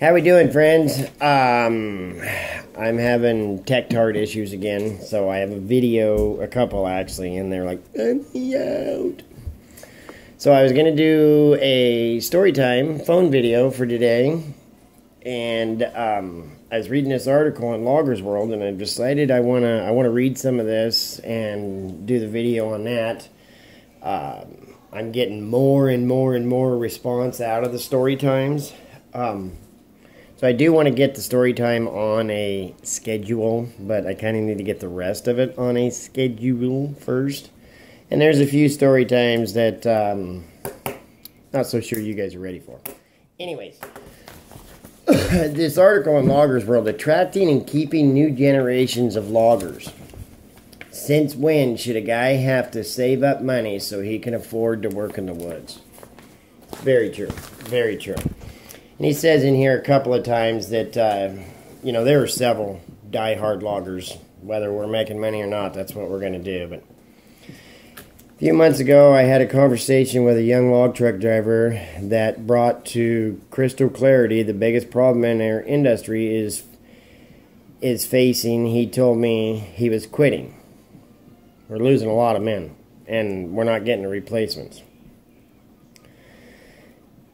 How we doing, friends? I'm having tech-tart issues again, so I have a video, a couple actually, and they're like, let me out. So I was going to do a story time phone video for today, and I was reading this article on Loggers World, and I decided I want to read some of this and do the video on that. I'm getting more and more response out of the story times. So I do want to get the story time on a schedule, but I kind of need to get the rest of it on a schedule first. And there's a few story times that not so sure you guys are ready for. Anyways, this article on Loggers World, attracting and keeping new generations of loggers. Since when should a guy have to save up money so he can afford to work in the woods? Very true. Very true. And he says in here a couple of times that, there are several die-hard loggers. Whether we're making money or not, that's what we're going to do. But a few months ago, I had a conversation with a young log truck driver that brought to crystal clarity the biggest problem in our industry is facing. He told me he was quitting. We're losing a lot of men, and we're not getting the replacements.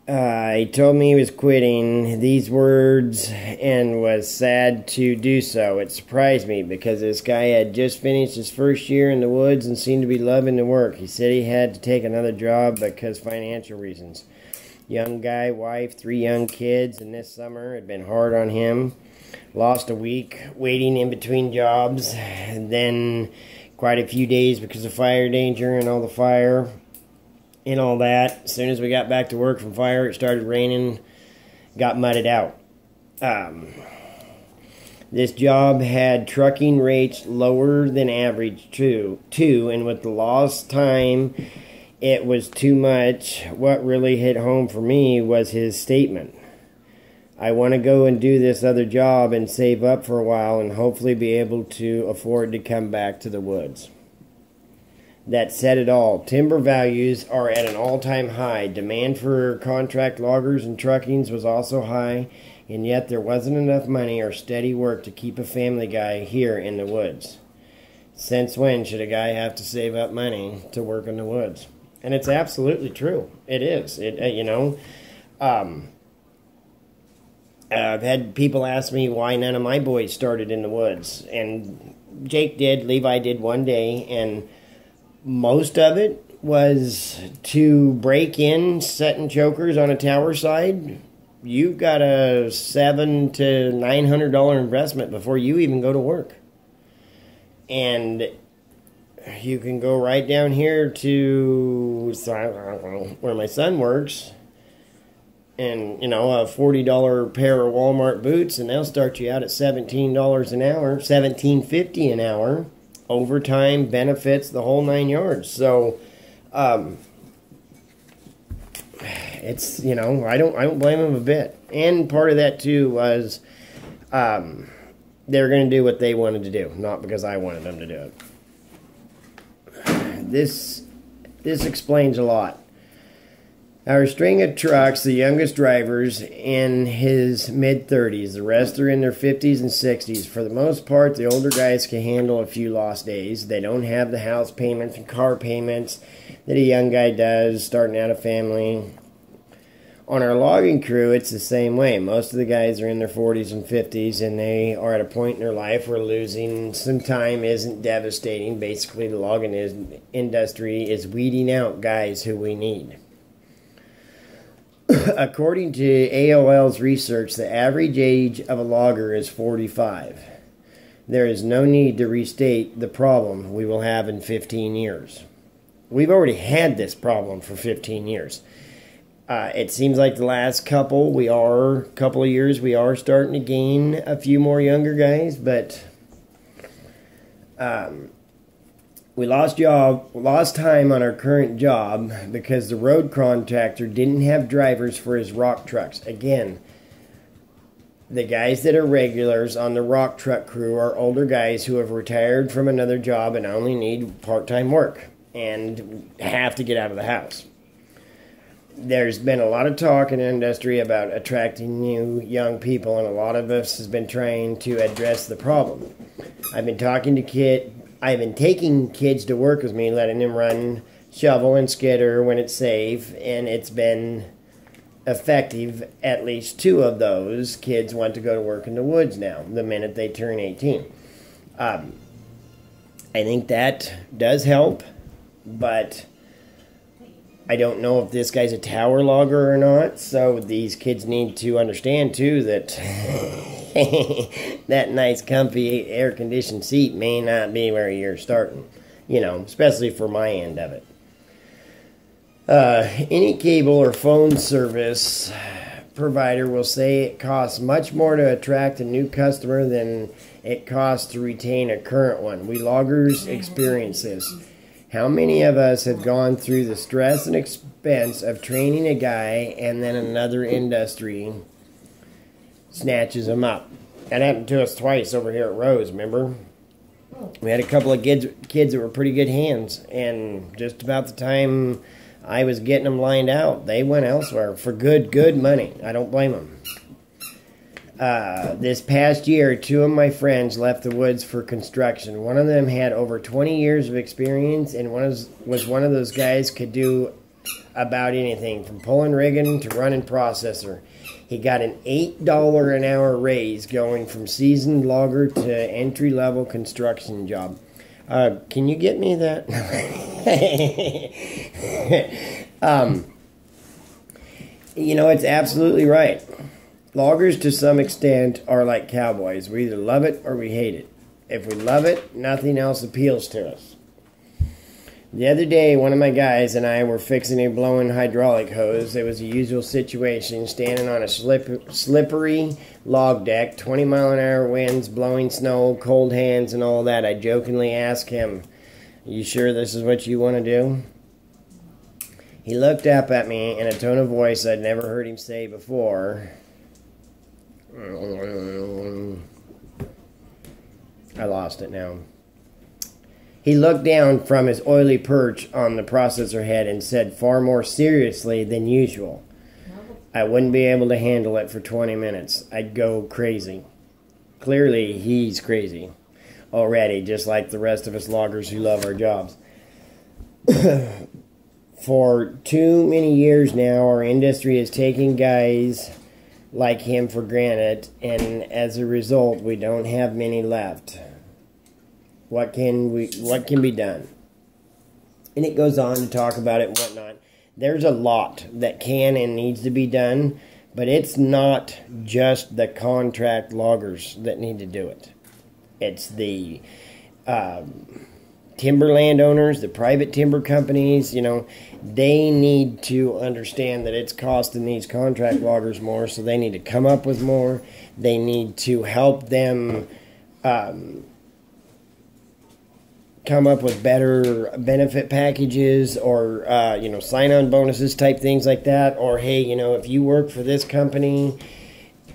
He told me he was quitting these words and was sad to do so. It surprised me because this guy had just finished his first year in the woods and seemed to be loving the work. He said he had to take another job because financial reasons. Young guy, wife, 3 young kids, and this summer had been hard on him. Lost a week waiting in between jobs, and then quite a few days because of fire danger and all the fire and all that. As soon as we got back to work from fire, it started raining, got mudded out. This job had trucking rates lower than average too, and with the lost time, it was too much. What really hit home for me was his statement. I want to go and do this other job and save up for a while and hopefully be able to afford to come back to the woods. That said it all. Timber values are at an all-time high. Demand for contract loggers and truckings was also high, and yet there wasn't enough money or steady work to keep a family guy here in the woods. Since when should a guy have to save up money to work in the woods? And it's absolutely true. It is. I've had people ask me why none of my boys started in the woods. And Jake did, Levi did one day, and most of it was to break in setting chokers on a tower side. You've got a $700 to $900 investment before you even go to work. And you can go right down here to where my son works, and a $40 pair of Walmart boots, and they'll start you out at $17 an hour, $17.50 an hour. Overtime, benefits, the whole 9 yards. So, it's, I don't blame them a bit. And part of that too was, they were going to do what they wanted to do, not because I wanted them to do it. This explains a lot. Our string of trucks, the youngest driver's in his mid-30s. The rest are in their 50s and 60s. For the most part, the older guys can handle a few lost days. They don't have the house payments and car payments that a young guy does, starting out a family. On our logging crew, it's the same way. Most of the guys are in their 40s and 50s, and they are at a point in their life where losing some time isn't devastating. Basically, the logging industry is weeding out guys who we need. According to AOL's research, the average age of a logger is 45. There is no need to restate the problem we will have in 15 years. We've already had this problem for 15 years. It seems like the last couple of years, we are starting to gain a few more younger guys, but we lost time on our current job because the road contractor didn't have drivers for his rock trucks. Again, the guys that are regulars on the rock truck crew are older guys who have retired from another job and only need part-time work and have to get out of the house. there's been a lot of talk in the industry about attracting new young people, and a lot of us has been trying to address the problem. I've been taking kids to work with me, letting them run, shovel, and skidder when it's safe, and it's been effective. At least 2 of those kids want to go to work in the woods now, the minute they turn 18. I think that does help, but I don't know if this guy's a tower logger or not, so these kids need to understand, too, that that nice, comfy, air-conditioned seat may not be where you're starting, especially for my end of it. Any cable or phone service provider will say it costs much more to attract a new customer than it costs to retain a current one. We loggers experience this. How many of us have gone through the stress and expense of training a guy and then another industry snatches him up? That happened to us twice over here at Rose, remember? We had a couple of kids that were pretty good hands, and just about the time I was getting them lined out, they went elsewhere for good money. I don't blame them. This past year, 2 of my friends left the woods for construction. One of them had over 20 years of experience, and was one of those guys could do about anything, from pulling rigging to running processor. He got an $8 an hour raise going from seasoned logger to entry-level construction job. Can you get me that? It's absolutely right. Loggers, to some extent, are like cowboys. We either love it or we hate it. If we love it, nothing else appeals to us. The other day, one of my guys and I were fixing a blowing hydraulic hose. It was a usual situation, standing on a slippery log deck, 20-mile-an-hour winds, blowing snow, cold hands, and all that. I jokingly asked him, "You sure this is what you want to do?" He looked up at me in a tone of voice I'd never heard him say before. I lost it now. He looked down from his oily perch on the processor head and said far more seriously than usual, "I wouldn't be able to handle it for 20 minutes. I'd go crazy." Clearly, he's crazy already, just like the rest of us loggers who love our jobs. For too many years now, our industry is taking guys like him for granted, and as a result, we don't have many left. What can be done? And it goes on to talk about it and whatnot. There's a lot that can and needs to be done, but it's not just the contract loggers that need to do it. It's the timber landowners, the private timber companies, they need to understand that it's costing these contract loggers more, so they need to come up with more. They need to help them come up with better benefit packages, or sign-on bonuses type things like that. Or, hey, if you work for this company,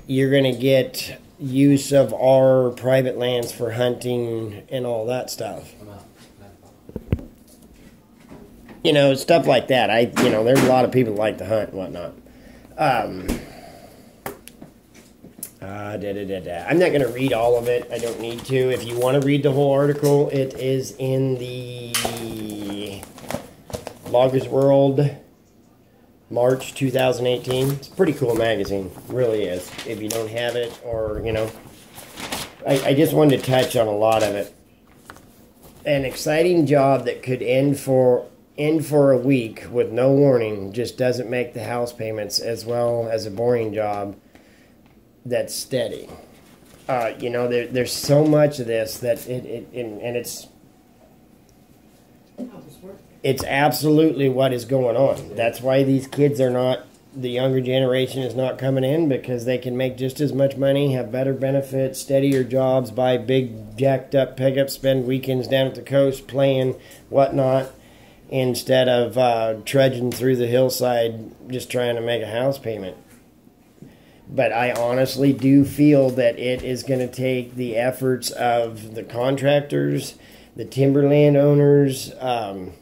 you're going to get use of our private lands for hunting and all that stuff. Stuff like that. There's a lot of people that like to hunt and whatnot. I'm not going to read all of it. I don't need to. If you want to read the whole article, it is in the Loggers World, March 2018. It's a pretty cool magazine. It really is. If you don't have it, or, I just wanted to touch on a lot of it. An exciting job that could end for a week with no warning just doesn't make the house payments, as well as a boring job that's steady. There's so much of this that it's absolutely what is going on. That's why these kids are not, the younger generation is not coming in, because they can make just as much money, have better benefits, steadier jobs, buy big jacked up pickups, spend weekends down at the coast playing whatnot, instead of trudging through the hillside just trying to make a house payment. But I honestly do feel that it is going to take the efforts of the contractors, the timberland owners, and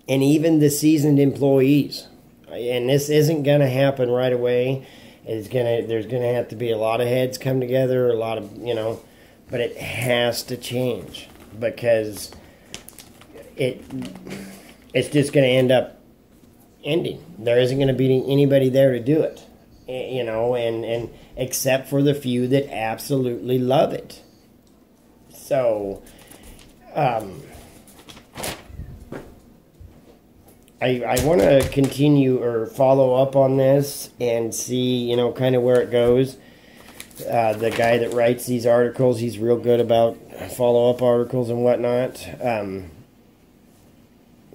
even the seasoned employees. and this isn't going to happen right away. There's going to have to be a lot of heads come together, a lot of, but it has to change because it's just going to end up ending. There isn't going to be anybody there to do it, and except for the few that absolutely love it. So, I want to continue or follow up on this and see, kind of where it goes. The guy that writes these articles, he's real good about follow-up articles and whatnot.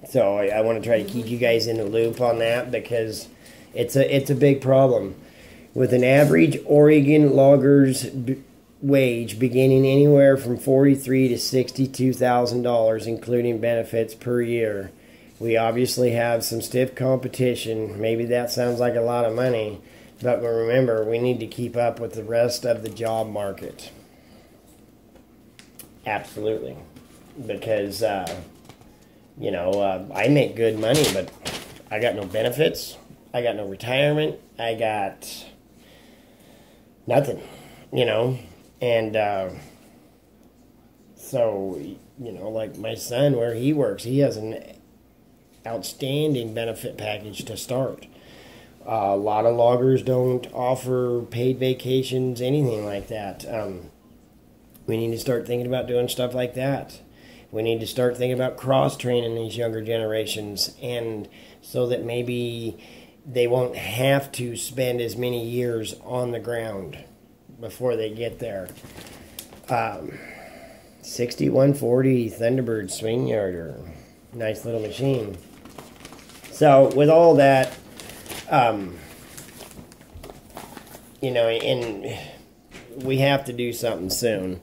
So I want to try to keep you guys in the loop on that because it's a big problem. With an average Oregon logger's wage beginning anywhere from $43,000 to $62,000, including benefits per year, we obviously have some stiff competition. Maybe that sounds like a lot of money, but remember, we need to keep up with the rest of the job market. Absolutely. Because, I make good money, but I got no benefits. I got no retirement. I got nothing, And so, like my son, where he works, he has an outstanding benefit package to start. A lot of loggers don't offer paid vacations, anything like that. We need to start thinking about doing stuff like that. We need to start thinking about cross-training these younger generations, and so that maybe they won't have to spend as many years on the ground before they get there. 6140 Thunderbird swing yarder. Nice little machine. So with all that, and we have to do something soon.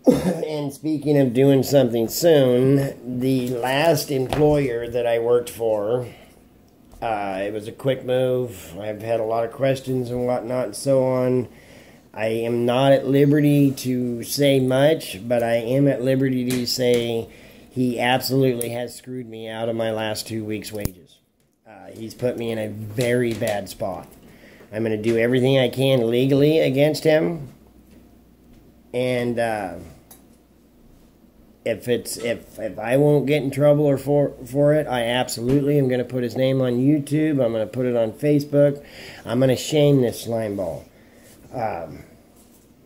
And speaking of doing something soon, the last employer that I worked for, it was a quick move. I've had a lot of questions and whatnot and so on. I am not at liberty to say much, but I am at liberty to say he absolutely has screwed me out of my last 2 weeks' wages. He's put me in a very bad spot. I'm going to do everything I can legally against him. And if I won't get in trouble or for it, I absolutely am going to put his name on YouTube. I'm going to put it on Facebook. I'm going to shame this slime ball.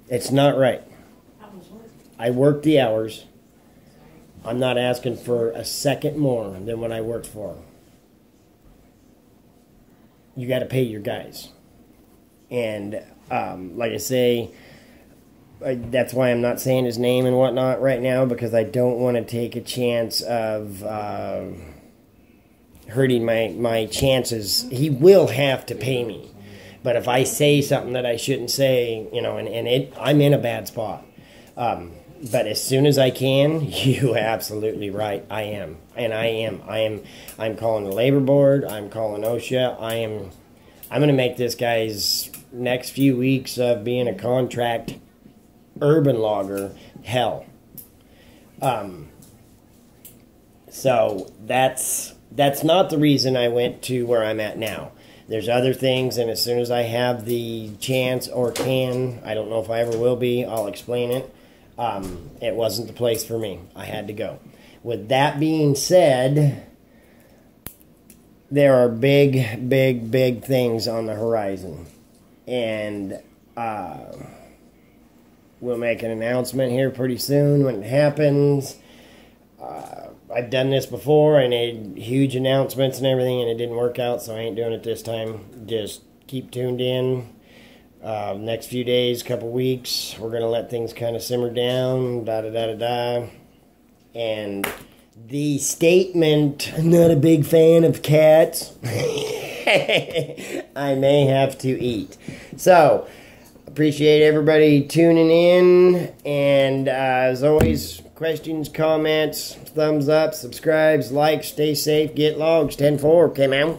It's not right. I worked the hours. I'm not asking for a second more than what I worked for. You got to pay your guys. And like I say, that's why I'm not saying his name and whatnot right now, because I don't want to take a chance of hurting my chances. He will have to pay me. But if I say something that I shouldn't say, I'm in a bad spot. But as soon as I can, you're absolutely right. I am. And I'm calling the labor board. I'm calling OSHA. I'm going to make this guy's next few weeks of being a contract urban logger hell. So that's not the reason I went to where I'm at now. There's other things, and as soon as I have the chance or can, I don't know if I ever will be, I'll explain it. It wasn't the place for me. I had to go. With that being said, there are big, big, big things on the horizon. And we'll make an announcement here pretty soon when it happens. I've done this before. I made huge announcements and everything, and it didn't work out, so I ain't doing it this time. Just keep tuned in. Next few days, couple weeks, we're going to let things kind of simmer down, da-da-da-da-da. And the statement, I'm not a big fan of cats, I may have to eat. So, appreciate everybody tuning in, and as always, questions, comments, thumbs up, subscribes, likes, stay safe, get logs, 10-4, okay, man?